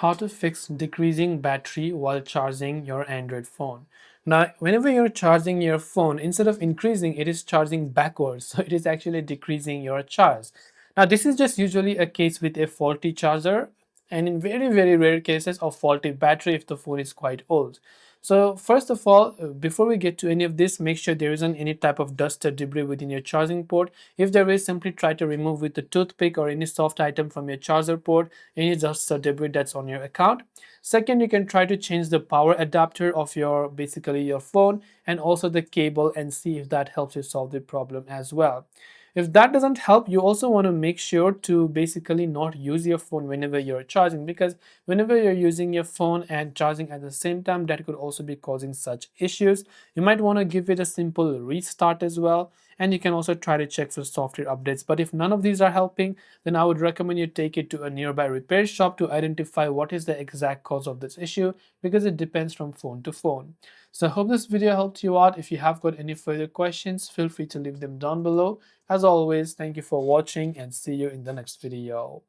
How to fix decreasing battery while charging your Android phone. Now, whenever you're charging your phone, instead of increasing, it is charging backwards. So it is actually decreasing your charge. Now, this is just usually a case with a faulty charger and in very, very rare cases of faulty battery if the phone is quite old. So first of all, before we get to any of this, make sure there isn't any type of dust or debris within your charging port. If there is, simply try to remove with a toothpick or any soft item from your charger port any dust or debris that's on your account. Second, you can try to change the power adapter of your basically your phone and also the cable and see if that helps you solve the problem as well. If that doesn't help, you also want to make sure to basically not use your phone whenever you're charging, because whenever you're using your phone and charging at the same time, that could also be causing such issues. You might want to give it a simple restart as well, and you can also try to check for software updates. But if none of these are helping, then I would recommend you take it to a nearby repair shop to identify what is the exact cause of this issue, because it depends from phone to phone. So I hope this video helped you out. If you have got any further questions, feel free to leave them down below. As always, thank you for watching and see you in the next video.